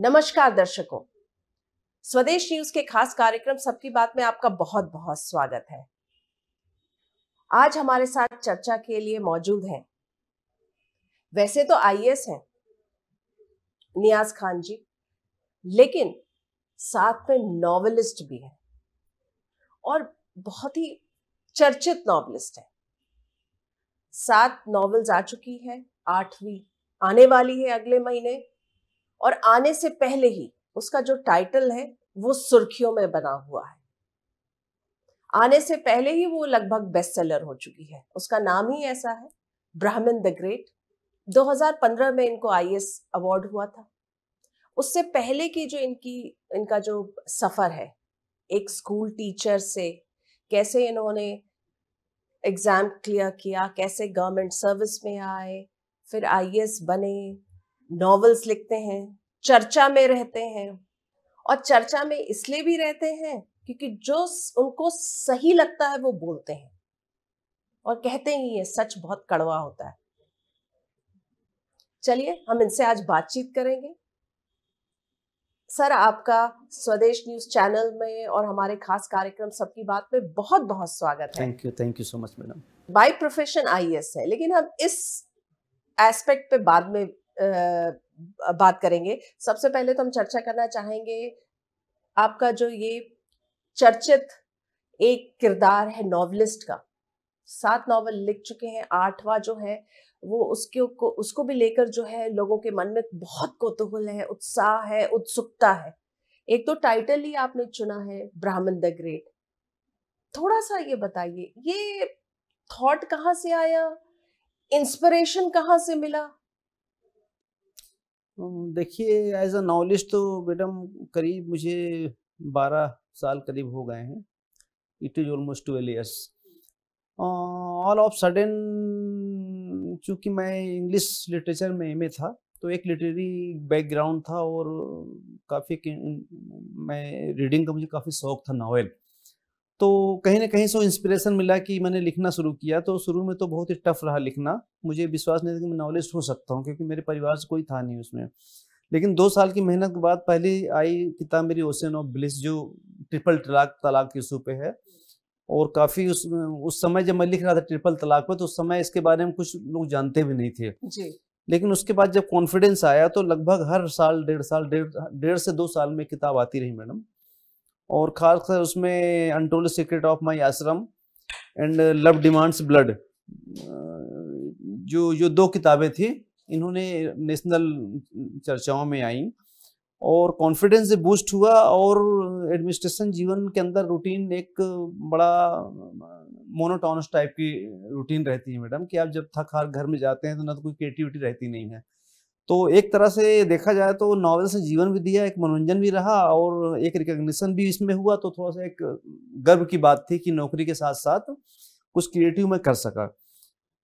नमस्कार दर्शकों, स्वदेश न्यूज के खास कार्यक्रम सबकी बात में आपका बहुत बहुत स्वागत है। आज हमारे साथ चर्चा के लिए मौजूद हैं, वैसे तो आईएएस हैं नियाज खान जी, लेकिन साथ में नॉवेलिस्ट भी हैं और बहुत ही चर्चित नॉवेलिस्ट हैं। 7 नॉवेल्स आ चुकी है, 8वीं आने वाली है अगले महीने, और आने से पहले ही उसका जो टाइटल है वो सुर्खियों में बना हुआ है। आने से पहले ही वो लगभग बेस्ट सेलर हो चुकी है। उसका नाम ही ऐसा है, ब्राह्मण द ग्रेट। 2015 में इनको आईएएस अवार्ड हुआ था। उससे पहले की जो इनका जो सफर है, एक स्कूल टीचर से कैसे इन्होंने एग्जाम क्लियर किया, कैसे गवर्नमेंट सर्विस में आए, फिर आईएएस बने, नॉवेल्स लिखते हैं, चर्चा में रहते हैं। और चर्चा में इसलिए भी रहते हैं क्योंकि जो उनको सही लगता है वो बोलते हैं, और कहते ही है सच बहुत कड़वा होता है। चलिए हम इनसे आज बातचीत करेंगे। सर, आपका स्वदेश न्यूज चैनल में और हमारे खास कार्यक्रम सबकी बात में बहुत बहुत स्वागत है। Thank you so much madam. By profession IAS है, लेकिन हम इस एस्पेक्ट पे बाद में बात करेंगे। सबसे पहले तो हम चर्चा करना चाहेंगे आपका जो ये चर्चित एक किरदार है नॉवेलिस्ट का। 7 नॉवेल लिख चुके हैं, 8वां जो है वो उसको भी लेकर जो है लोगों के मन में बहुत कौतूहल है, उत्साह है, उत्सुकता है। एक तो टाइटल ही आपने चुना है, ब्राह्मण द ग्रेट। थोड़ा सा ये बताइए, ये थॉट कहाँ से आया, इंस्पिरेशन कहाँ से मिला? देखिए, एज अ नॉवेलिस्ट तो मैडम करीब मुझे 12 साल करीब हो गए हैं। It is almost 12 years. All of sudden, चूँकि मैं इंग्लिश लिटरेचर में एमए था, तो एक लिटरेरी बैकग्राउंड था और मैं रीडिंग का मुझे काफ़ी शौक था, नॉवेल। तो कहीं ना कहीं से इंस्पिरेशन मिला कि मैंने लिखना शुरू किया। तो शुरू में तो बहुत ही टफ रहा लिखना, मुझे विश्वास नहीं था कि मैं नॉवेलिस्ट हो सकता हूँ, क्योंकि मेरे परिवार से कोई था नहीं उसमें। लेकिन 2 साल की मेहनत के बाद पहली आई किताब मेरी ओशन ऑफ ब्लिस, जो ट्रिपल तलाक के इशू पे है। और काफ़ी उस समय जब मैं लिख रहा था ट्रिपल तलाक पे, तो उस समय इसके बारे में कुछ लोग जानते भी नहीं थे जी। लेकिन उसके बाद जब कॉन्फिडेंस आया तो लगभग हर साल डेढ़ से 2 साल में किताब आती रही मैडम। और खासकर उसमें अनटोल्ड सीक्रेट ऑफ माय आश्रम एंड लव डिमांड्स ब्लड, जो 2 किताबें थी, इन्होंने नेशनल चर्चाओं में आई और कॉन्फिडेंस से बूस्ट हुआ। और एडमिनिस्ट्रेशन जीवन के अंदर रूटीन एक बड़ा मोनोटोनस टाइप की रूटीन रहती है मैडम, कि आप जब थक हार घर में जाते हैं तो ना तो कोई क्रिएटिविटी रहती नहीं है। तो एक तरह से देखा जाए तो नॉवेल से जीवन भी दिया, एक मनोरंजन भी रहा और एक रिकॉग्निशन भी इसमें हुआ। तो थोड़ा सा एक गर्व की बात थी कि नौकरी के साथ साथ कुछ क्रिएटिव मैं कर सका।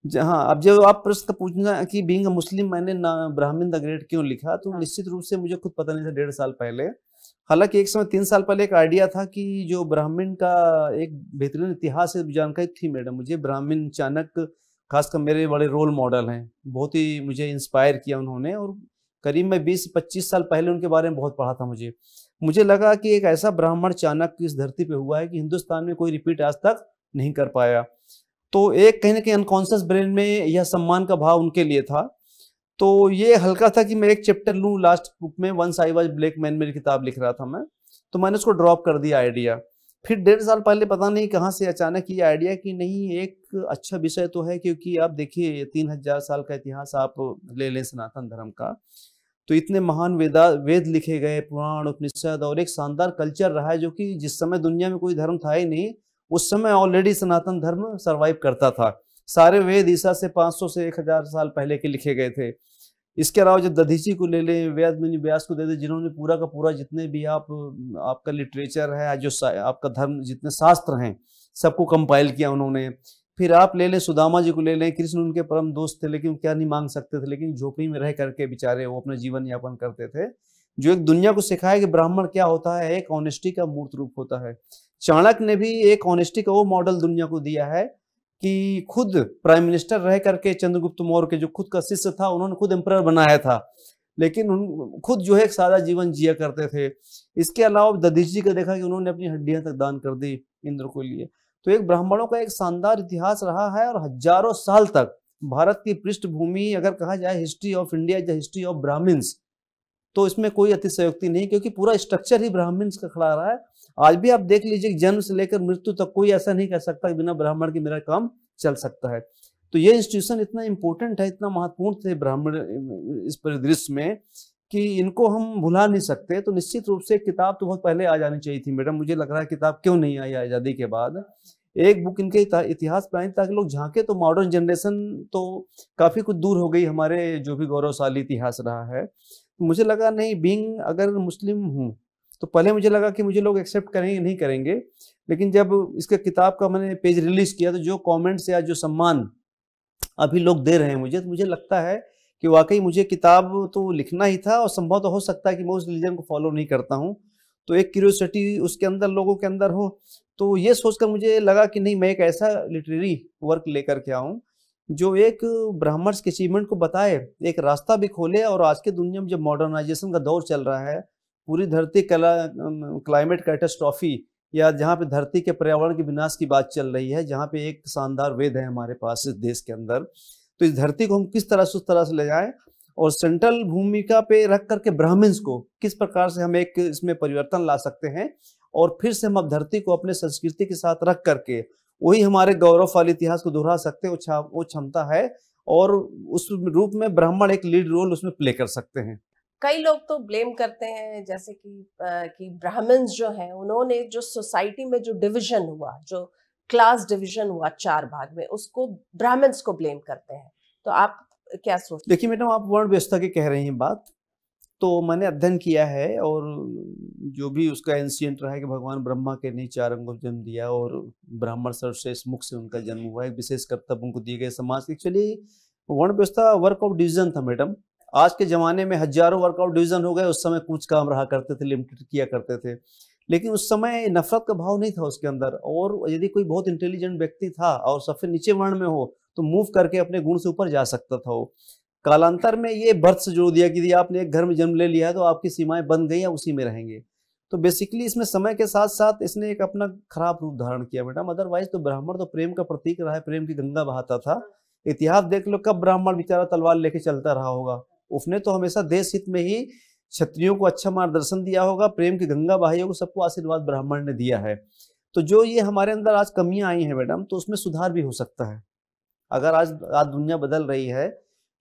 हाँ, अब जब आप प्रश्न पूछना कि बीइंग अ मुस्लिम मैंने ब्राह्मण द ग्रेट क्यों लिखा, तो निश्चित रूप से मुझे खुद पता नहीं था 1.5 साल पहले। हालांकि एक समय 3 साल पहले एक आइडिया था कि जो ब्राह्मण का एक बेहतरीन इतिहास से जानकारी थी मैडम मुझे। ब्राह्मण चाणक्य खासकर मेरे बड़े रोल मॉडल हैं, बहुत ही मुझे इंस्पायर किया उन्होंने। और करीब मैं 20-25 साल पहले उनके बारे में बहुत पढ़ा था। मुझे लगा कि एक ऐसा ब्राह्मण चाणक्य इस धरती पे हुआ है कि हिंदुस्तान में कोई रिपीट आज तक नहीं कर पाया। तो एक कहीं ना कहीं अनकॉन्शियस ब्रेन में यह सम्मान का भाव उनके लिए था। तो ये हल्का था कि मैं एक चैप्टर लूँ लास्ट बुक में, once I was black man मेरी किताब लिख रहा था मैं, तो मैंने उसको ड्रॉप कर दिया आइडिया। फिर 1.5 साल पहले पता नहीं कहाँ से अचानक ये आइडिया कि नहीं, एक अच्छा विषय तो है, क्योंकि आप देखिए 3000 साल का इतिहास आप ले लें सनातन धर्म का, तो इतने महान वेद लिखे गए, पुराण उपनिषद, और एक शानदार कल्चर रहा है, जो कि जिस समय दुनिया में कोई धर्म था ही नहीं, उस समय ऑलरेडी सनातन धर्म सरवाइव करता था। सारे वेद ईसा से 500 से 1000 साल पहले के लिखे गए थे। इसके अलावा जब दधीची को ले लें, वेद मुनि व्यास को दे दे, जिन्होंने पूरा का पूरा जितने भी आपका लिटरेचर है, जो आपका धर्म जितने शास्त्र हैं, सबको कंपाइल किया उन्होंने। फिर आप ले लें सुदामा जी को ले लें, कृष्ण उनके परम दोस्त थे, लेकिन क्या नहीं मांग सकते थे, लेकिन झोपड़ी में रह करके बेचारे वो अपना जीवन यापन करते थे, जो एक दुनिया को सिखाया कि ब्राह्मण क्या होता है, एक ऑनेस्टी का मूर्त रूप होता है। चाणक्य ने भी एक ऑनेस्टी का वो मॉडल दुनिया को दिया है कि खुद प्राइम मिनिस्टर रह करके चंद्रगुप्त मौर्य के जो खुद का शिष्य था, उन्होंने खुद एम्परर बनाया था, लेकिन खुद जो है एक सादा जीवन जिया करते थे। इसके अलावा दधीच जी का देखा कि उन्होंने अपनी हड्डियां तक दान कर दी इंद्र को लिए। तो एक ब्राह्मणों का एक शानदार इतिहास रहा है और हजारों साल तक भारत की पृष्ठभूमि अगर कहा जाए हिस्ट्री ऑफ इंडिया या हिस्ट्री ऑफ ब्राह्मण्स, तो इसमें कोई अतिशयोक्ति नहीं, क्योंकि पूरा स्ट्रक्चर ही ब्राह्मण्स का खड़ा रहा है। आज भी आप देख लीजिए जन्म से लेकर मृत्यु तक कोई ऐसा नहीं कह सकता कि बिना ब्राह्मण के मेरा काम चल सकता है। तो ये इंस्टीट्यूशन इतना इंपॉर्टेंट है, इतना महत्वपूर्ण थे ब्राह्मण इस परिदृश्य में कि इनको हम भुला नहीं सकते। तो निश्चित रूप से किताब तो बहुत पहले आ जानी चाहिए थी मैडम, मुझे लग रहा है किताब क्यों नहीं आई आज़ादी के बाद। एक बुक इनके इतिहास पर आई ताकि लोग झांके, तो मॉडर्न जनरेशन तो काफ़ी कुछ दूर हो गई हमारे जो भी गौरवशाली इतिहास रहा है। मुझे लगा नहीं, बीइंग अगर मुस्लिम हूँ तो पहले मुझे लगा कि मुझे लोग एक्सेप्ट करेंगे नहीं करेंगे, लेकिन जब इसके किताब का मैंने पेज रिलीज किया तो जो कमेंट्स या जो सम्मान अभी लोग दे रहे हैं मुझे, तो मुझे लगता है कि वाकई मुझे किताब तो लिखना ही था। और संभव तो हो सकता है कि मैं उस रिलीजन को फॉलो नहीं करता हूँ, तो एक क्यूरियोसिटी उसके अंदर लोगों के अंदर हो, तो ये सोचकर मुझे लगा कि नहीं, मैं एक ऐसा लिटरेरी वर्क लेकर के आऊँ जो एक ब्राह्मण्स के अचीवमेंट को बताए, एक रास्ता भी खोले। और आज के दुनिया में जब मॉडर्नाइजेशन का दौर चल रहा है, पूरी धरती क्लाइमेट कैटास्ट्रॉफी या जहाँ पे धरती के पर्यावरण के विनाश की बात चल रही है, जहाँ पे एक शानदार वेद है हमारे पास इस देश के अंदर, तो इस धरती को हम किस तरह से उस तरह से ले जाएं और सेंट्रल भूमिका पे रख करके ब्राह्मण्स को किस प्रकार से हम एक इसमें परिवर्तन ला सकते हैं, और फिर से हम अब धरती को अपने संस्कृति के साथ रख करके वही हमारे गौरवशाली इतिहास को दोहरा सकते हैं, वो क्षमता है। और उस रूप में ब्राह्मण एक लीड रोल उसमें प्ले कर सकते हैं। कई लोग तो ब्लेम करते हैं जैसे कि ब्राह्मण्स जो हैं उन्होंने जो सोसाइटी में जो डिवीजन हुआ, जो क्लास डिवीजन हुआ 4 भाग में, उसको ब्राह्मण्स को ब्लेम करते हैं। तो आप क्या सोचते हैं? देखिए मैडम, आप वर्ण व्यवस्था की कह रही हैं बात, तो मैंने अध्ययन किया है और जो भी उसका एंशिएंट रहा है कि भगवान ब्रह्मा के नहीं 4 अंगों को जन्म दिया और ब्राह्मण सर्वश्रेष्ठ मुख से उनका जन्म हुआ, एक विशेष कर्तव्य उनको दिए गए समाज के। एक्चुअली वर्ण व्यवस्था वर्क ऑफ डिवीजन था मैडम। आज के ज़माने में हजारों वर्क ऑफ डिवीजन हो गए, उस समय कुछ काम रहा करते थे, लिमिटेड किया करते थे, लेकिन उस समय नफरत का भाव नहीं था उसके अंदर। और यदि कोई बहुत इंटेलिजेंट व्यक्ति था और सबसे नीचे वर्ण में हो तो मूव करके अपने गुण से ऊपर जा सकता था वो। कालांतर में ये बर्थ से जोड़ दिया कि यदि आपने एक घर में जन्म ले लिया है तो आपकी सीमाएं बंद गई या उसी में रहेंगे। तो बेसिकली इसमें समय के साथ साथ इसने एक अपना खराब रूप धारण किया मैडम। अदरवाइज तो ब्राह्मण तो प्रेम का प्रतीक रहा है, प्रेम की गंगा बहाता था। इतिहास देख लो, कब ब्राह्मण बेचारा तलवार लेके चलता रहा होगा, उसने तो हमेशा देश हित में ही क्षत्रियों को अच्छा मार्गदर्शन दिया होगा, प्रेम की गंगा बहाई होगी, सबको आशीर्वाद ब्राह्मण ने दिया है। तो जो ये हमारे अंदर आज कमियां आई हैं मैडम, तो उसमें सुधार भी हो सकता है अगर आज दुनिया बदल रही है।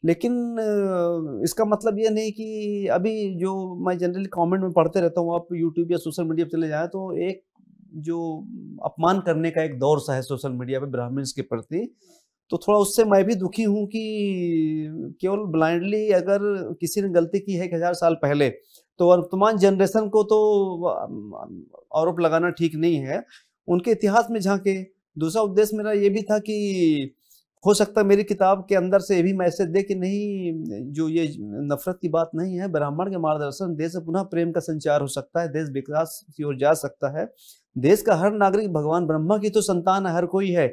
लेकिन इसका मतलब ये नहीं कि अभी जो मैं जनरली कमेंट में पढ़ते रहता हूँ, आप यूट्यूब या सोशल मीडिया पर चले जाएं तो एक जो अपमान करने का एक दौर सा है सोशल मीडिया पे ब्राह्मण्स के प्रति, तो थोड़ा उससे मैं भी दुखी हूँ कि केवल ब्लाइंडली अगर किसी ने गलती की है 1000 साल पहले, तो वर्तमान जनरेशन को तो आरोप लगाना ठीक नहीं है, उनके इतिहास में झांके। दूसरा उद्देश्य मेरा ये भी था कि हो सकता है मेरी किताब के अंदर से ये भी मैसेज दे कि नहीं, जो ये नफरत की बात नहीं है, ब्राह्मण के मार्गदर्शन देश से पुनः प्रेम का संचार हो सकता है, देश विकास की ओर जा सकता है। देश का हर नागरिक भगवान ब्रह्मा की तो संतान है, हर कोई है,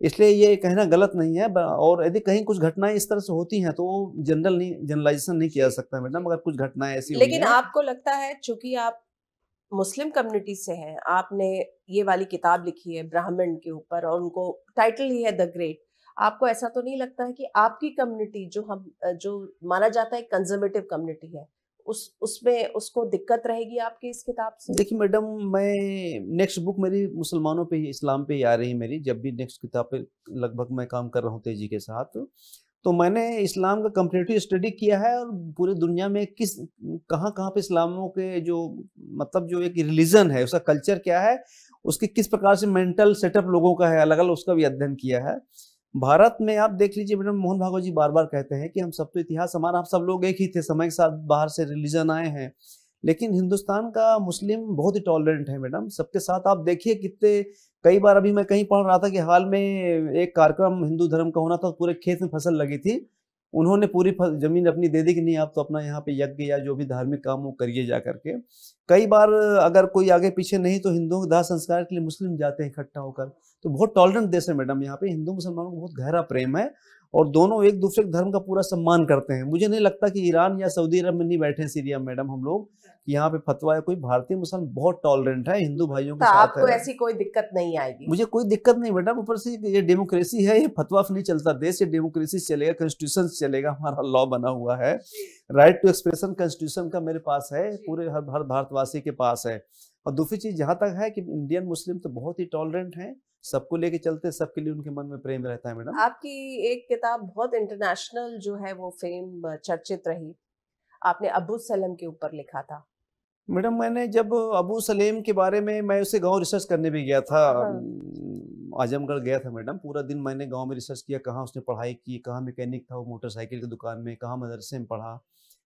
इसलिए ये कहना गलत नहीं है। और यदि कहीं कुछ घटनाएं इस तरह से होती हैं तो जनरलाइजेशन नहीं किया जा सकता मैडम, अगर कुछ घटनाएं ऐसी हुई लेकिन आपको लगता है चूंकि आप मुस्लिम कम्युनिटी से हैं, आपने ये वाली किताब लिखी है ब्राह्मण के ऊपर और उनको टाइटल ही है द ग्रेट, आपको ऐसा तो नहीं लगता है कि आपकी कम्युनिटी जो माना जाता है कंजर्वेटिव कम्युनिटी है, उसमें उसको दिक्कत रहेगी आपकी इस किताब से? देखिए मैडम, मैं नेक्स्ट बुक मेरी मुसलमानों पे ही, इस्लाम पे ही आ रही है मेरी। जब भी नेक्स्ट किताब पे लगभग मैं काम कर रहा हूँ तेजी के साथ, तो मैंने इस्लाम का कंपैरेटिव स्टडी किया है और पूरी दुनिया में कहाँ पे इस्लामों के जो मतलब जो एक रिलीजन है उसका कल्चर क्या है, उसकी किस प्रकार से मेंटल सेटअप लोगों का है अलग अलग, उसका भी अध्ययन किया है। भारत में आप देख लीजिए मैडम, मोहन भागवत जी बार बार कहते हैं कि हम सब तो इतिहास हमारा, आप सब लोग एक ही थे, समय के साथ बाहर से रिलीजन आए हैं, लेकिन हिंदुस्तान का मुस्लिम बहुत ही टॉलरेंट है मैडम सबके साथ। आप देखिए कितने, कई बार अभी मैं कहीं पढ़ रहा था कि हाल में एक कार्यक्रम हिंदू धर्म का होना था, पूरे खेत में फसल लगी थी, उन्होंने पूरी जमीन अपनी दे दी कि नहीं आप तो अपना यहाँ पे यज्ञ या जो भी धार्मिक काम वो करिए जा करके। कई बार अगर कोई आगे पीछे नहीं तो हिंदुओं के दाह संस्कार के लिए मुस्लिम जाते हैं इकट्ठा होकर। तो बहुत टॉलरेंट देश है मैडम, यहाँ पे हिंदू मुसलमानों को बहुत गहरा प्रेम है और दोनों एक दूसरे के धर्म का पूरा सम्मान करते हैं। मुझे नहीं लगता कि ईरान या सऊदी अरब में नहीं बैठे हैं सीरिया में मैडम हम लोग, यहाँ पे फतवा है कोई। भारतीय मुसलमान बहुत टॉलरेंट है, हिंदू भाइयों के तो साथ आपको है। ऐसी कोई दिक्कत नहीं आएगी? मुझे कोई दिक्कत नहीं मैडम, ऊपर से ये डेमोक्रेसी है, ये फतवा नहीं चलता देश, ये डेमोक्रेसी चलेगा, कॉन्स्टिट्यूशन चलेगा, हमारा लॉ बना हुआ है, राइट टू एक्सप्रेशन कॉन्स्टिट्यूशन का मेरे पास है, पूरे हर भारतवासी के पास है। और दूसरी चीज जहां तक है कि इंडियन मुस्लिम तो बहुत ही टॉलरेंट हैं, सबको लेके चलते, सबके लिए उनके मन में प्रेम रहता है मैडम। आपकी एक किताब बहुत इंटरनेशनल जो है वो फेम चर्चित रही, आपने अबू सलेम के ऊपर लिखा था। मैडम मैंने जब अबू सलेम के बारे में, मैं उसे गांव रिसर्च करने भी गया था, आजमगढ़ गया था मैडम, पूरा दिन मैंने गांव में रिसर्च किया, कहाँ उसने पढ़ाई की, कहाँ मैकेनिक था वो मोटरसाइकिल की दुकान में, कहाँ मदरसे में पढ़ा,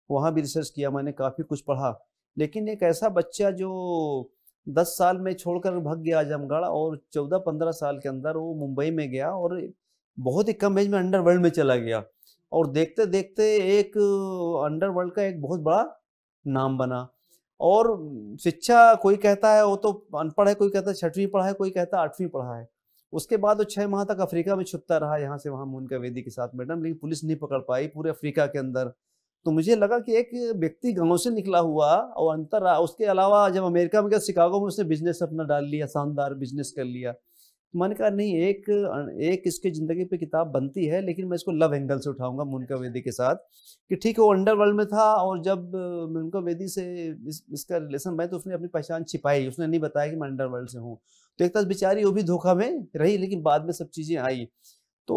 वहाँ भी रिसर्च किया मैंने, काफ़ी कुछ पढ़ा। लेकिन एक ऐसा बच्चा जो 10 साल में छोड़कर भाग गया आजमगढ़ और 14-15 साल के अंदर वो मुंबई में गया और बहुत ही कम एज में अंडरवर्ल्ड में चला गया और देखते देखते एक अंडरवर्ल्ड का एक बहुत बड़ा नाम बना। और शिक्षा कोई कहता है वो तो अनपढ़ है, कोई कहता है 6वीं पढ़ा है, कोई कहता है 8वीं पढ़ा है। उसके बाद वो 6 माह तक अफ्रीका में छुपता रहा, यहाँ से वहाँ मुनका वेदी के साथ मैडम, लेकिन पुलिस नहीं पकड़ पाई पूरे अफ्रीका के अंदर। तो मुझे लगा कि एक व्यक्ति गांव से निकला हुआ और अंतर, उसके अलावा जब अमेरिका में गया, शिकागो में उसने बिजनेस अपना डाल लिया, शानदार बिजनेस कर लिया। तो मैंने कहा नहीं, एक इसकी जिंदगी पे किताब बनती है, लेकिन मैं इसको लव एंगल से उठाऊंगा मुनका वेदी के साथ, कि ठीक है वो अंडरवर्ल्ड में था और जब मुनका वेदी से इसका रिलेशन बना तो उसने अपनी पहचान छिपाई, उसने नहीं बताया कि मैं अंडरवर्ल्ड से हूँ। तो एक तरह बेचारी वो भी धोखा में रही, लेकिन बाद में सब चीजें आई। तो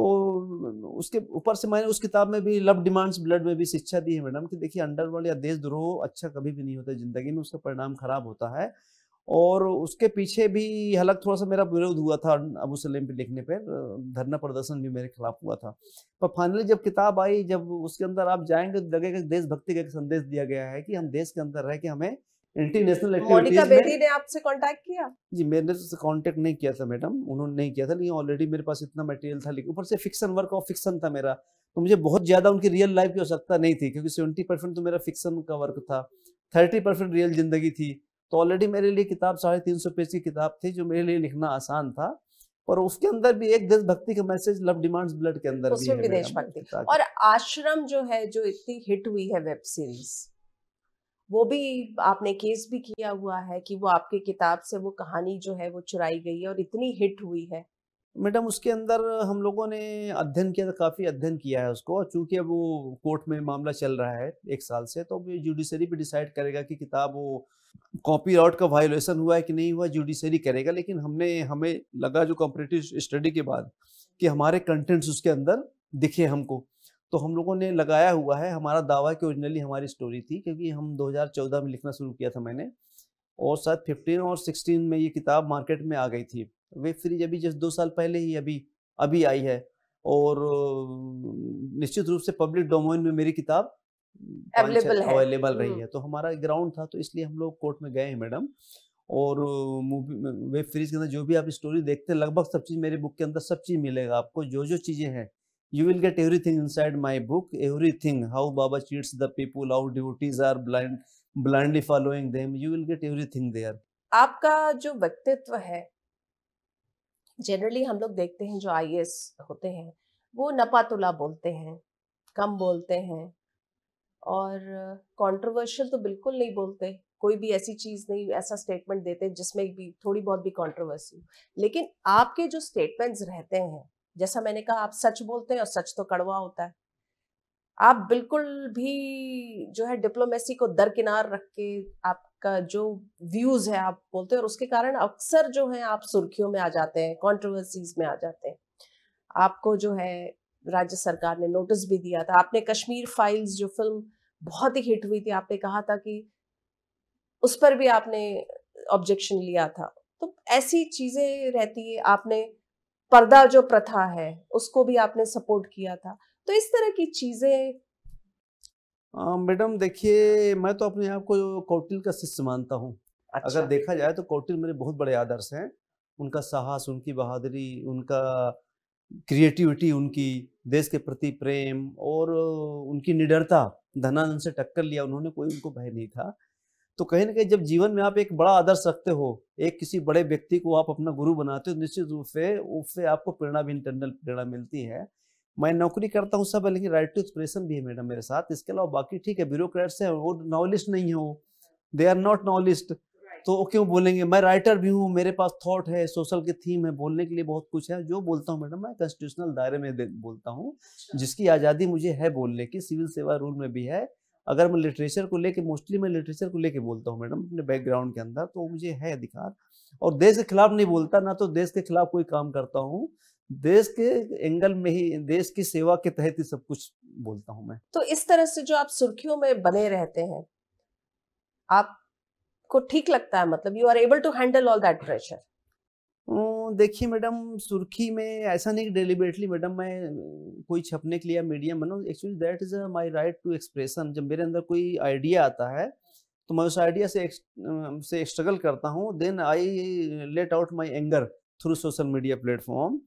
उसके ऊपर से मैंने उस किताब में भी लव डिमांड्स ब्लड में भी शिक्षा दी है मैडम, कि देखिए अंडरवर्ल्ड या देशद्रोह अच्छा कभी भी नहीं होता जिंदगी में, उसका परिणाम खराब होता है। और उसके पीछे भी हालांकि थोड़ा सा मेरा विरोध हुआ था अबू सलेम पे लिखने पे, धरना प्रदर्शन भी मेरे खिलाफ हुआ था, पर फाइनली जब किताब आई, जब उसके अंदर आप जाएंगे तो लगेगा देशभक्ति का एक संदेश दिया गया है कि हम देश के अंदर रह के हमें इंटरनेशनल मोनिका एक्टिविटीज बेदी में। ने आपसे कांटेक्ट किया? जी मैंने से कांटेक्ट नहीं किया था मैडम, उन्होंने नहीं किया था, लेकिन ऑलरेडी मेरे पास इतना मटेरियल था, लेकिन ऊपर से फिक्शन वर्क और फिक्शन था मेरा, तो मुझे बहुत ज्यादा उनकी रियल लाइफ की आवश्यकता नहीं थी, क्योंकि 70% तो मेरा फिक्शन का वर्क था, 30% रियल जिंदगी थी। तो ऑलरेडी मेरे लिए किताब 350 पेज की किताब थी, जो मेरे लिए लिखना आसान था, और उसके अंदर भी एक देशभक्ति का मैसेज लव डिमांड्स ब्लड के अंदर भी उसमें है भी मैडम। देशभक्ति। और आश्रम जो है, जो इतनी हिट हुई है वेब सीरीज, वो भी आपने केस भी किया हुआ है कि वो आपकी किताब से वो कहानी जो है वो चुराई गई है और इतनी हिट हुई है। मैडम उसके अंदर हम लोगों ने अध्ययन किया था, काफ़ी अध्ययन किया है उसको, चूंकि अब वो कोर्ट में मामला चल रहा है 1 साल से, तो अब जुडिशरी पे डिसाइड करेगा कि किताब वो कॉपीराइट का वायोलेशन हुआ है कि नहीं हुआ, जुडिशरी करेगा। लेकिन हमें लगा जो कॉम्पिटिटिव स्टडी के बाद कि हमारे कंटेंट्स उसके अंदर दिखे हमको, तो हम लोगों ने लगाया हुआ है। हमारा दावा है कि ओरिजिनली हमारी स्टोरी थी, क्योंकि हम 2014 में लिखना शुरू किया था मैंने, और शायद 15 और 16 में ये किताब मार्केट में आ गई थी। वेब सीरीज अभी जस्ट 2 साल पहले ही अभी आई है, और निश्चित रूप से पब्लिक डोमेन में मेरी किताब अवेलेबल रही है। तो हमारा ग्राउंड था, तो इसलिए हम लोग कोर्ट में गए हैं मैडम। और मूवी वेब सीरीज के अंदर जो भी आप स्टोरी देखते हैं, लगभग सब चीज़ मेरे बुक के अंदर सब चीज़ मिलेगा आपको, जो जो चीज़ें हैं, you will get everything inside my book, everything, how baba cheats the people, how devotees are blindly following them, you will get everything there। आपका जो व्यक्तित्व है, जनरली हम लोग देखते हैं जो आईएएस होते हैं वो नपातुला बोलते हैं, कम बोलते हैं, और कंट्रोवर्शियल तो बिल्कुल नहीं बोलते, कोई भी ऐसी चीज नहीं, ऐसा स्टेटमेंट देते जिसमें भी थोड़ी बहुत भी कंट्रोवर्सी। लेकिन आपके जो स्टेटमेंट्स रहते हैं, जैसा मैंने कहा, आप सच बोलते हैं और सच तो कड़वा होता है। आप बिल्कुल भी जो है डिप्लोमेसी को दरकिनार रख के आपका जो व्यूज है आप बोलते हैं, और उसके कारण अक्सर जो है आप सुर्खियों में आ जाते हैं, कंट्रोवर्सीज में आ जाते हैं। आपको जो है राज्य सरकार ने नोटिस भी दिया था, आपने कश्मीर फाइल्स जो फिल्म बहुत ही हिट हुई थी, आपने कहा था कि उस पर भी आपने ऑब्जेक्शन लिया था। तो ऐसी चीजें रहती है, आपने पर्दा जो प्रथा है उसको भी आपने सपोर्ट किया था। तो इस तरह की चीजें। मैडम देखिए, मैं तो अपने आप को कौटिल्य का शिष्य मानता हूँ। अच्छा। अगर देखा जाए तो कौटिल्य मेरे बहुत बड़े आदर्श हैं। उनका साहस, उनकी बहादुरी, उनका क्रिएटिविटी, उनकी देश के प्रति प्रेम और उनकी निडरता, धनानंद से टक्कर लिया उन्होंने, कोई उनको भय नहीं था। तो कहीं ना कहीं जब जीवन में आप एक बड़ा आदर्श रखते हो, एक किसी बड़े व्यक्ति को आप अपना गुरु बनाते हो, निश्चित रूप से उससे आपको प्रेरणा भी, इंटरनल प्रेरणा मिलती है। मैं नौकरी करता हूँ सब है, लेकिन राइट टू एक्सप्रेशन भी है मैडम मेरे साथ। इसके अलावा बाकी ठीक है, ब्यूरोक्रेट्स है वो नॉलेज नहीं है, वो दे आर नॉट नॉलेज, तो वो क्यों बोलेंगे। मैं राइटर भी हूँ, मेरे पास थॉट है, सोशल के थीम है, बोलने के लिए बहुत कुछ है। जो बोलता हूँ मैडम मैं कॉन्स्टिट्यूशनल दायरे में बोलता हूँ, जिसकी आज़ादी मुझे है बोलने की, सिविल सेवा रूल में भी है। अगर मैं लिटरेचर को लेके, मोस्टली मैं लिटरेचर को लेके बोलता हूँ मैडम अपने बैकग्राउंड के अंदर, तो मुझे है अधिकार। और देश के खिलाफ नहीं बोलता, ना तो देश के खिलाफ कोई काम करता हूँ, देश के एंगल में ही, देश की सेवा के तहत ही सब कुछ बोलता हूँ मैं। तो इस तरह से जो आप सुर्खियों में बने रहते हैं, आपको ठीक लगता है? मतलब you are able to handle all that pressure? देखिए मैडम, सुर्खी में ऐसा नहीं कि डेलिबरेटली मैडम मैं कोई छपने के लिए मीडियम बनाऊँ। Actually that is my right to expression. जब मेरे अंदर कोई आइडिया आता है तो मैं उस आइडिया से स्ट्रगल करता हूँ, then I let out my anger through social media platform.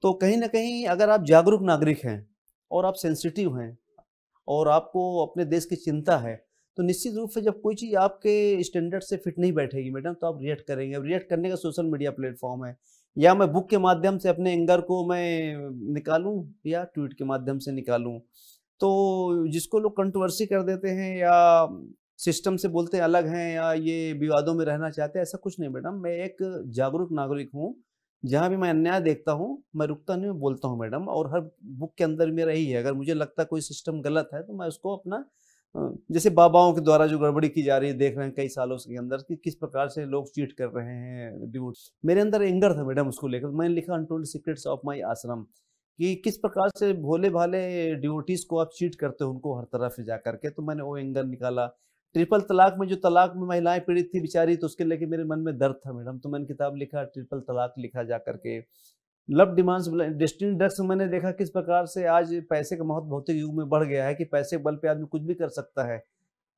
तो कहीं ना कहीं अगर आप जागरूक नागरिक हैं और आप सेंसिटिव हैं और आपको अपने देश की चिंता है, तो निश्चित रूप से जब कोई चीज़ आपके स्टैंडर्ड से फिट नहीं बैठेगी मैडम, तो आप रिएक्ट करेंगे। अब रिएक्ट करने का सोशल मीडिया प्लेटफॉर्म है, या मैं बुक के माध्यम से अपने एंगर को मैं निकालूं या ट्वीट के माध्यम से निकालूं। तो जिसको लोग कंट्रोवर्सी कर देते हैं या सिस्टम से बोलते हैं अलग हैं या ये विवादों में रहना चाहते हैं, ऐसा कुछ नहीं मैडम। मैं एक जागरूक नागरिक हूँ, जहाँ भी मैं अन्याय देखता हूँ मैं रुकता नहीं, मैं बोलता हूँ मैडम। और हर बुक के अंदर मेरा यही है, अगर मुझे लगता है कोई सिस्टम गलत है तो मैं उसको अपना, जैसे बाबाओं के द्वारा जो गड़बड़ी की जा रही है, देख रहे हैं कई सालों के अंदर कि किस प्रकार से लोग चीट कर रहे हैं ड्यूट। मेरे अंदर एंगर था मैडम उसको लेकर, मैंने लिखा अनटोल्ड सीक्रेट्स ऑफ माय आश्रम, कि किस प्रकार से भोले भाले ड्यूटीज को आप चीट करते हो उनको हर तरफ से जा करके। तो मैंने वो एंगर निकाला। ट्रिपल तलाक में जो तलाक में महिलाएं पीड़ित थी बेचारी, तो उसके लेके मेरे मन में दर्द था मैडम, तो मैंने किताब लिखा, ट्रिपल तलाक लिखा जा करके। लव डिमांड्स डेस्टिनी ड्रग्स मैंने देखा किस प्रकार से आज पैसे का महत्व भौतिक युग में बढ़ गया है, कि पैसे बल पे आदमी कुछ भी कर सकता है,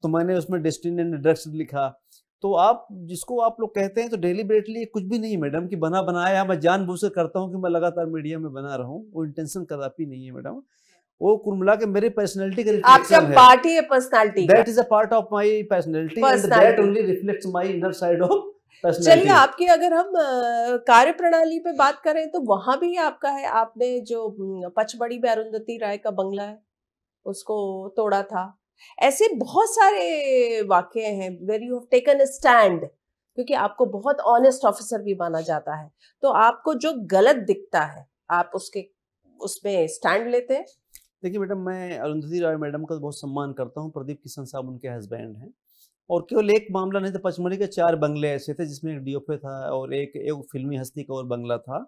तो मैंने उसमें डेस्टिनी एंड ड्रग्स लिखा। तो आप जिसको आप लोग कहते हैं तो डेलिबरेटली कुछ भी नहीं मैडम कि बना बनाया, मैं जानबूझ कर करता हूँ कि मैं लगातार मीडिया में बना रहा हूँ, वो इंटेंशन कदापि नहीं है मैडम। वो कुल मिला के मेरे पर्सनैलिटी का आपका पार्ट ही है personality, that is a part of my personality and that only reflects my inner side of. चलिए, आपकी अगर हम कार्य प्रणाली पे बात करें तो वहां भी आपका है। आपने जो पचमढ़ी में अरुंधति राय का बंगला है उसको तोड़ा था। ऐसे बहुत सारे वाकये हैं where you have taken a stand, क्योंकि आपको बहुत ऑनेस्ट ऑफिसर भी माना जाता है। तो आपको जो गलत दिखता है आप उसमें स्टैंड लेते हैं। देखिए मैडम, मैं अरुंधति राय मैडम का बहुत सम्मान करता हूँ। प्रदीप किशन साहब उनके हस्बैंड हैं, और केवल एक मामला नहीं था, पचमढ़ी के 4 बंगले ऐसे थे जिसमें एक डीओपी था और एक फिल्मी हस्ती का और बंगला था।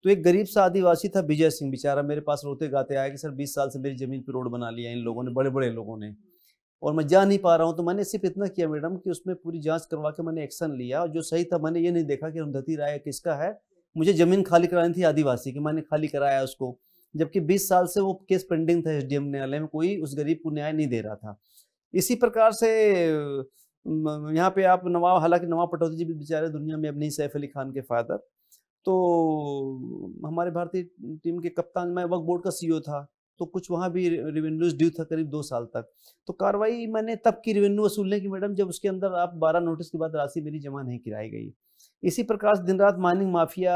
तो एक गरीब सा आदिवासी था विजय सिंह, बेचारा मेरे पास रोते गाते आया कि सर 20 साल से मेरी जमीन पर रोड बना लिया इन लोगों ने, बड़े बड़े लोगों ने, और मैं जा नहीं पा रहा हूँ। तो मैंने सिर्फ इतना किया मैडम कि उसमें पूरी जांच करवा के मैंने एक्शन लिया, और जो सही था मैंने ये नहीं देखा कि अरुंधति राय किसका है। मुझे जमीन खाली करानी थी आदिवासी की, मैंने खाली कराया उसको, जबकि 20 साल से वो केस पेंडिंग था एसडीएम न्यायालय में, कोई उस गरीब को न्याय नहीं दे रहा था। इसी प्रकार से यहाँ पे आप नवाब, हालांकि नवाब पटौदी जी भी बेचारे दुनिया में अब नहीं, सैफ अली खान के फादर, तो हमारे भारतीय टीम के कप्तान, मैं वक्फ बोर्ड का सीईओ था, तो कुछ वहाँ भी रेवेन्यूज ड्यू था करीब 2 साल तक। तो कार्रवाई मैंने तब की रेवेन्यू वसूलने की मैडम जब उसके अंदर आप 12 नोटिस के बाद राशि मेरी जमा नहीं कराई गई। इसी प्रकार से दिन रात माइनिंग माफिया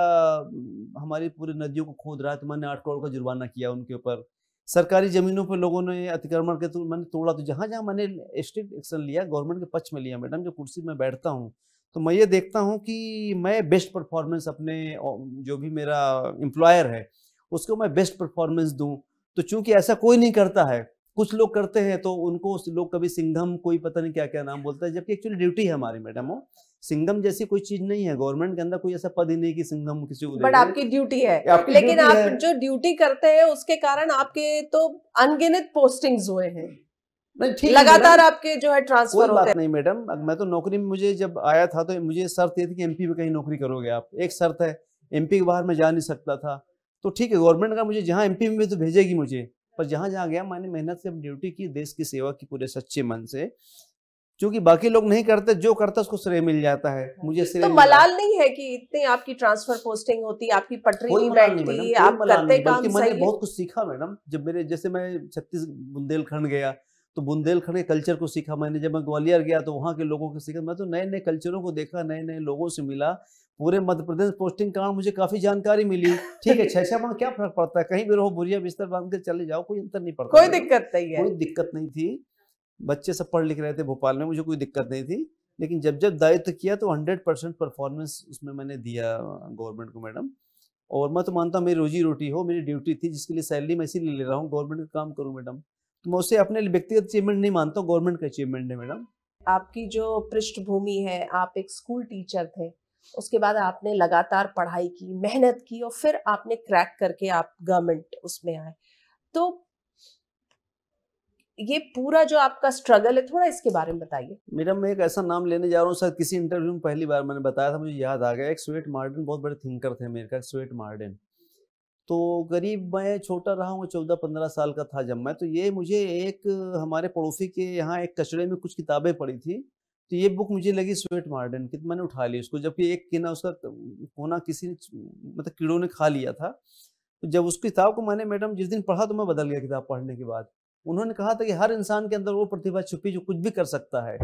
हमारी पूरी नदियों को खोद रहा है, तो मैंने 8 करोड़ का जुर्माना किया उनके ऊपर। सरकारी जमीनों पर लोगों ने अतिक्रमण के, तो मैंने तोड़ा। तो जहाँ जहाँ मैंने स्ट्रिक्ट एक्शन लिया, गवर्नमेंट के पक्ष में लिया मैडम, जो कुर्सी में बैठता हूँ तो मैं ये देखता हूँ कि मैं बेस्ट परफॉर्मेंस अपने, जो भी मेरा एम्प्लॉयर है उसको मैं बेस्ट परफॉर्मेंस दूँ। तो चूंकि ऐसा कोई नहीं करता है, कुछ लोग करते हैं, तो उनको लोग कभी सिंघम, कोई पता नहीं क्या क्या नाम बोलता है, जबकि एक्चुअली ड्यूटी है हमारी मैडम। वो सिंघम जैसी कोई चीज नहीं है, गवर्नमेंट के अंदर कोई ऐसा पद ही नहीं कि सिंघम किसी को, बट आपकी ड्यूटी है। लेकिन आप जो ड्यूटी करते हैं उसके कारण आपके तो अनगिनत पोस्टिंग्स हुए हैं, लगातार आपके जो है ट्रांसफर होते हैं। कोई बात नहीं मैडम, मैं तो नौकरी में, मुझे जब आया था तो मुझे शर्त ये थी कि एमपी में कहीं नौकरी करोगे आप, एक शर्त है, एमपी के बाहर मैं जा नहीं सकता था। तो ठीक है, गवर्नमेंट का मुझे जहाँ एमपी में तो भेजेगी मुझे, पर जहाँ जहाँ गया मैंने मेहनत से ड्यूटी की, देश की सेवा की पूरे सच्चे मन से। क्योंकि बाकी लोग नहीं करते, जो करता उसको श्रेय मिल जाता है, मुझे श्रेय। तो मलाल नहीं है कि इतने आपकी ट्रांसफर पोस्टिंग होती, आपकी पटरी नहीं बैठती, आप करते काम सही है। मैंने बहुत कुछ सीखा मैडम। जब मेरे, जैसे मैं 36 बुंदेलखंड गया तो बुंदेलखंड के कल्चर को सीखा मैंने। जब मैं ग्वालियर गया तो वहाँ के लोगों को सीखा, मैं तो नए नए कल्चरों को देखा, नए नए लोगों से मिला। पूरे मध्य प्रदेश पोस्टिंग के कारण मुझे काफ़ी जानकारी मिली। ठीक है, 6-6 माह क्या फ़र्क पड़ता है, कहीं भी रहो, बोरिया बिस्तर बांध के चले जाओ, कोई अंतर नहीं पड़ता। कोई दिक्कत नहीं है। कोई दिक्कत नहीं थी, बच्चे सब पढ़ लिख रहे थे भोपाल में, मुझे कोई दिक्कत नहीं थी। लेकिन जब जब दायित्व किया तो 100% परफॉर्मेंस उसमें मैंने दिया गवर्नमेंट को मैडम। और मैं तो मानता हूँ मेरी रोजी रोटी हो, मेरी ड्यूटी थी, जिसके लिए सैलरी मैं इसीलिए ले रहा हूँ, गवर्नमेंट का काम करूँ मैडम। तो मैं उसे अपने व्यक्तिगत अचीवमेंट नहीं मानता हूँ, गवर्नमेंट का अचीवमेंट है मैडम। आपकी जो पृष्ठभूमि है, आप एक स्कूल टीचर थे, उसके बाद आपने लगातार पढ़ाई की, मेहनत की और फिर आपने क्रैक करके आप गवर्नमेंट उसमें आए। तो ये पूरा जो आपका स्ट्रगल है, थोड़ा इसके बारे में बताइए। मैडम मैं एक ऐसा नाम लेने जा रहा हूँ, शायद किसी इंटरव्यू में पहली बार मैंने बताया था, मुझे याद आ गया। एक स्वेट मार्टिन, बहुत बड़े थिंकर थे अमेरिका के, स्वेट मार्टिन। तो करीब मैं छोटा रहा हूँ, 14-15 साल का था जब मैं, तो ये मुझे एक हमारे पड़ोसी के यहाँ एक कचड़े में कुछ किताबें पड़ी थी, तो ये बुक मुझे लगी स्वेट मार्टिन की, तो मैंने उठा ली उसको, जबकि एक किना उसका कोना किसी ने मतलब कीड़ों ने खा लिया था। तो जब उस किताब को मैंने मैडम जिस दिन पढ़ा तो मैं बदल गया किताब पढ़ने के बाद। उन्होंने कहा था कि हर इंसान के अंदर वो प्रतिभा छुपी जो कुछ भी कर सकता है,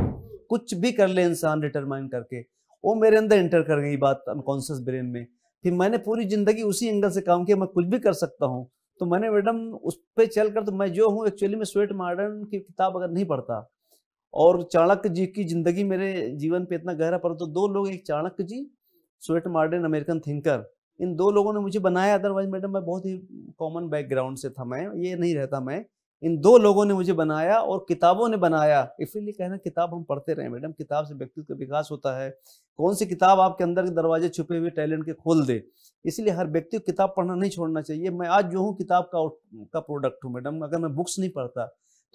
कुछ भी कर ले इंसान डिटरमाइन करके। वो मेरे अंदर एंटर कर गई बात अनकॉन्शियस ब्रेन में। फिर मैंने पूरी जिंदगी उसी एंगल से काम किया, मैं कुछ भी कर सकता हूँ। तो मैंने मैडम उस पर चलकर, तो मैं जो हूँ एक्चुअली में स्वेट मार्टिन की किताब अगर नहीं पढ़ता और चाणक्य जी की जिंदगी मेरे जीवन पे इतना गहरा पड़ा, तो दो लोग, एक चाणक्य जी, स्वेट मार्टिन अमेरिकन थिंकर, इन दो लोगों ने मुझे बनाया। अदरवाइज मैडम मैं बहुत ही कॉमन बैकग्राउंड से था, मैं ये नहीं रहता। मैं इन दो लोगों ने मुझे बनाया और किताबों ने बनाया। इसीलिए कहना किताब हम पढ़ते रहे मैडम, किताब से व्यक्तित्व का विकास होता है। कौन सी किताब आपके अंदर के दरवाजे छुपे हुए टैलेंट के खोल दे। इसलिए हर व्यक्ति को किताब पढ़ना नहीं छोड़ना चाहिए। मैं आज जो हूँ किताब का प्रोडक्ट हूँ मैडम। अगर मैं बुक्स नहीं पढ़ता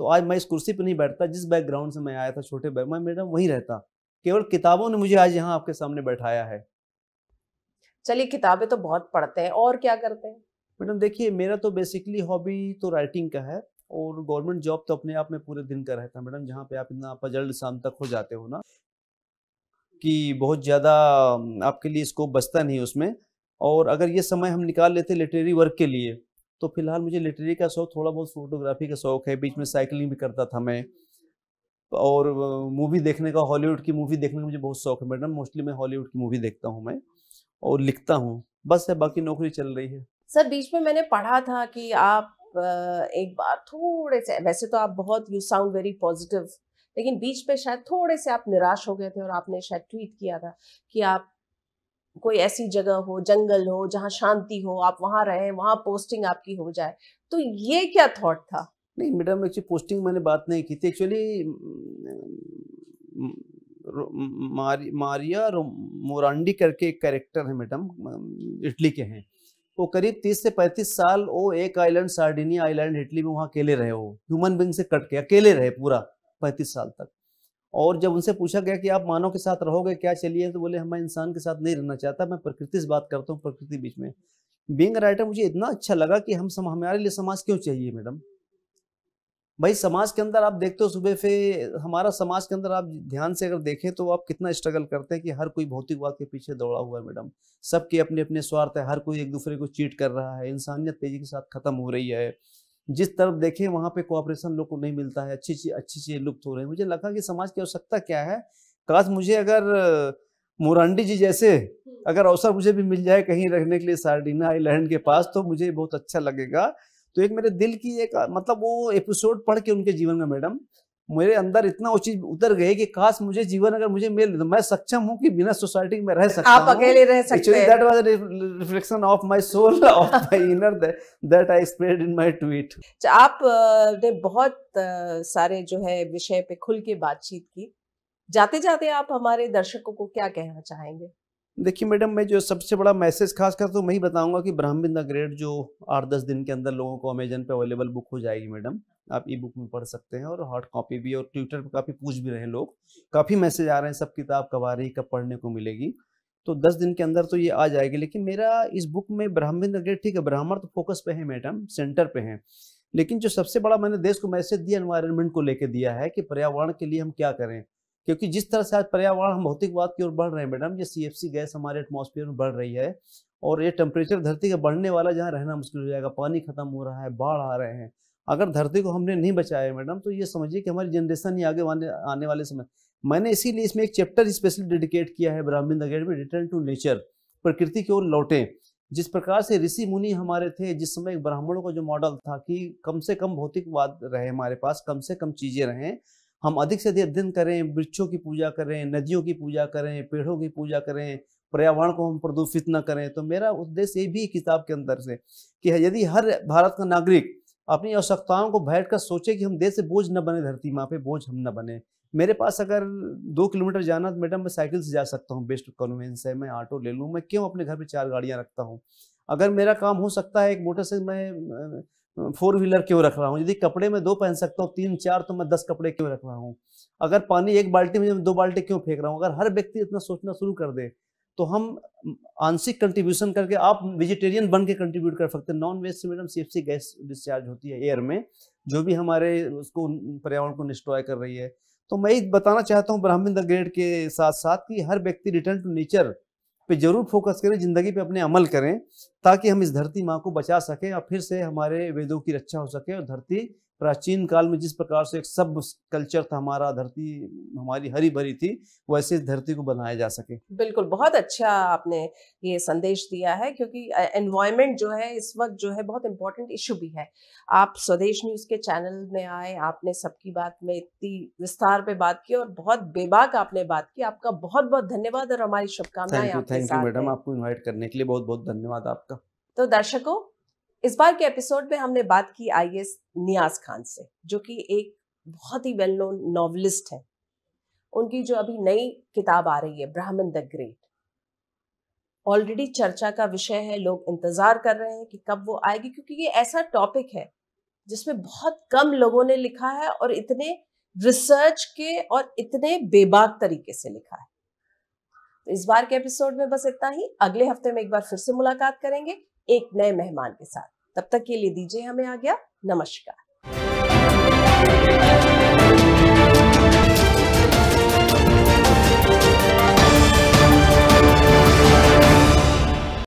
तो आज मैं इस कुर्सी पर नहीं बैठता। जिस बैकग्राउंड से मैं आया था, छोटे मैं मैडम वहीं रहता। केवल किताबों ने मुझे आज यहाँ आपके सामने बैठाया है। चलिए, किताबें तो बहुत पढ़ते हैं, और क्या करते हैं? मैडम देखिए, मेरा तो बेसिकली हॉबी तो राइटिंग का है, और गवर्नमेंट जॉब तो अपने आप में पूरे दिन का रहता है मैडम, जहाँ पे आप इतना पजल्ड शाम तक हो जाते हो ना कि बहुत ज़्यादा आपके लिए स्कोप बचता नहीं उसमें। और अगर ये समय हम निकाल लेते लिटरेरी वर्क के लिए, तो फिलहाल मुझे लिटरेरी का शौक, थोड़ा बहुत फोटोग्राफी का शौक है, बीच में साइकिलिंग भी करता था मैं। और मूवी देखने का, हॉलीवुड की मूवी देखने का मुझे बहुत शौक है मैडम। मोस्टली मैं हॉलीवुड की मूवी देखता हूँ मैं, और लिखता हूँ, बस है, बाकी नौकरी चल रही है। सर, बीच में मैंने पढ़ा था कि आप एक बार थोड़े से, वैसे तो आप बहुत, यू साउंड वेरी पॉजिटिव, लेकिन बीच पे शायद थोड़े से आप निराश हो गए थे और आपने शायद ट्वीट किया था कि आप कोई ऐसी जगह हो, जंगल हो, जहाँ शांति हो, आप वहां रहें, वहां पोस्टिंग आपकी हो जाए। तो ये क्या थॉट था? नहीं मैडम, एक्चुअली पोस्टिंग मैंने बात नहीं की थी। एक्चुअली मारिया मोरांडी करके एक कैरेक्टर है मैडम, इटली के हैं। वो करीब 30 से 35 साल वो एक आइलैंड, सार्डिनिया आइलैंड इटली में, वहाँ अकेले रहे। वो ह्यूमन बींग से कट के अकेले रहे पूरा 35 साल तक। और जब उनसे पूछा गया कि आप मानव के साथ रहोगे क्या, चलिए, तो बोले मैं इंसान के साथ नहीं रहना चाहता, मैं प्रकृति से बात करता हूँ, प्रकृति बीच में। बीइंग राइटर मुझे इतना अच्छा लगा कि हमारे लिए समाज क्यों चाहिए मैडम। भाई समाज के अंदर आप देखते हो सुबह से, हमारा समाज के अंदर आप ध्यान से अगर देखें तो आप कितना स्ट्रगल करते हैं कि हर कोई भौतिकवाद के पीछे दौड़ा हुआ है मैडम। सबके अपने अपने स्वार्थ है, हर कोई एक दूसरे को चीट कर रहा है, इंसानियत तेजी के साथ खत्म हो रही है। जिस तरफ देखें वहां पे कोऑपरेशन लोग को नहीं मिलता है, अच्छी चीजें लुप्त हो रही है। मुझे लगा कि समाज की आवश्यकता क्या है। काश मुझे अगर मोरांडी जी जैसे अगर अवसर मुझे भी मिल जाए कहीं रहने के लिए सार्डिना आइलैंड के पास, तो मुझे बहुत अच्छा लगेगा। तो एक मेरे दिल की एक मतलब वो एपिसोड पढ़ के उनके जीवन में मैडम, मेरे अंदर इतना वो चीज उतर गई कि काश मुझे जीवन अगर मुझे मिल, तो मैं सक्षम हूँ कि बिना सोसाइटी में रह सकता हूँ। आप अकेले रह सकते हैं। That was reflection of my soul, of my inner, that I expressed in my tweet. आप ने बहुत सारे जो है विषय पे खुल के बातचीत की। जाते जाते आप हमारे दर्शकों को क्या कहना चाहेंगे? देखिए मैडम, मैं जो सबसे बड़ा मैसेज खासकर तो मैं ही बताऊंगा कि ब्राह्मण द ग्रेट जो 8-10 दिन के अंदर लोगों को अमेजन पे अवेलेबल बुक हो जाएगी मैडम। आप ई बुक में पढ़ सकते हैं, और हार्ड कॉपी भी। और ट्विटर पे काफ़ी पूछ भी रहे हैं लोग, काफ़ी मैसेज आ रहे हैं, सब किताब कब आ रही, कब पढ़ने को मिलेगी। तो 10 दिन के अंदर तो ये आ जाएगी। लेकिन मेरा इस बुक में ब्राह्मण द ग्रेट, ठीक है, ब्राह्मण तो फोकस पे है मैडम, सेंटर पे है, लेकिन जो सबसे बड़ा मैंने देश को मैसेज दिया, एनवायरनमेंट को लेकर दिया है कि पर्यावरण के लिए हम क्या करें। क्योंकि जिस तरह से आज पर्यावरण हम भौतिकवाद की ओर बढ़ रहे हैं मैडम, ये CFC गैस हमारे एटमॉस्फेयर में बढ़ रही है, और ये टेम्परेचर धरती का बढ़ने वाला, जहाँ रहना मुश्किल हो जाएगा, पानी खत्म हो रहा है, बाढ़ आ रहे हैं, अगर धरती को हमने नहीं बचाया मैडम, तो ये समझिए कि हमारी जनरेशन ही आगे आने वाले समय। मैंने इसीलिए इसमें एक चैप्टर स्पेशली डेडिकेट किया है ब्राह्मण द ग्रेट में, रिटर्न टू नेचर, प्रकृति की ओर लौटें। जिस प्रकार से ऋषि मुनि हमारे थे, जिस समय ब्राह्मणों का जो मॉडल था कि कम से कम भौतिकवाद रहे हमारे पास, कम से कम चीजें रहें, हम अधिक से अधिक अध्ययन करें, वृक्षों की पूजा करें, नदियों की पूजा करें, पेड़ों की पूजा करें, पर्यावरण को हम प्रदूषित न करें। तो मेरा उद्देश्य ये भी किताब के अंदर से कि यदि हर भारत का नागरिक अपनी आवश्यकताओं को बैठकर सोचे कि हम देश से बोझ न बने, धरती माँ पे बोझ हम न बने। मेरे पास अगर 2 किलोमीटर जाना तो मैडम मैं साइकिल से जा सकता हूँ, बेस्ट कन्वीनियंस है, मैं ऑटो ले लूँ, मैं क्यों अपने घर पे 4 गाड़ियाँ रखता हूँ। अगर मेरा काम हो सकता है एक मोटरसाइकिल, मैं 4 व्हीलर क्यों रख रहा हूँ। यदि कपड़े में 2 पहन सकता हूँ, 3 4, तो मैं 10 कपड़े क्यों रख रहा हूँ। अगर पानी 1 बाल्टी में 2 बाल्टी क्यों फेंक रहा हूँ। अगर हर व्यक्ति इतना सोचना शुरू कर दे तो हम आंशिक कंट्रीब्यूशन करके, आप वेजिटेरियन बन के कंट्रीब्यूट कर सकते हैं। नॉन वेज से मैडम सीएफसी गैस डिस्चार्ज होती है एयर में, जो भी हमारे उसको पर्यावरण को डिस्ट्रॉय कर रही है। तो मैं ये बताना चाहता हूँ ब्राह्मण द ग्रेट के साथ साथ कि हर व्यक्ति रिटर्न टू नेचर पे जरूर फोकस करें, जिंदगी पे अपने अमल करें, ताकि हम इस धरती माँ को बचा सकें और फिर से हमारे वेदों की रक्षा हो सके। और धरती प्राचीन काल में जिस प्रकार से एक सब कल्चर था हमारा, धरती हमारी हरी भरी थी, वैसे इस धरती को बनाया जा सके। बिल्कुल, बहुत अच्छा आपने ये संदेश दिया है, क्योंकि एनवायरनमेंट जो है इस वक्त जो है बहुत इंपॉर्टेंट इशू भी है। आप स्वदेश न्यूज के चैनल में आए, आपने सबकी बात में इतनी विस्तार पे बात की और बहुत बेबाक आपने बात की। आपका बहुत बहुत धन्यवाद और हमारी शुभकामनाएं आपके साथ। थैंक यू मैडम, आपको इन्वाइट करने के लिए बहुत बहुत धन्यवाद आपका। तो दर्शकों, इस बार के एपिसोड में हमने बात की आईएएस नियाज खान से, जो कि एक बहुत ही वेल नोन नॉवलिस्ट है। उनकी जो अभी नई किताब आ रही है ब्राह्मण द ग्रेट, ऑलरेडी चर्चा का विषय है। लोग इंतजार कर रहे हैं कि कब वो आएगी, क्योंकि ये ऐसा टॉपिक है जिसमें बहुत कम लोगों ने लिखा है और इतने रिसर्च के और इतने बेबाक तरीके से लिखा है। तो इस बार के एपिसोड में बस इतना ही। अगले हफ्ते में एक बार फिर से मुलाकात करेंगे एक नए मेहमान के साथ। तब तक के लिए दीजिए हमें आज्ञा। नमस्कार।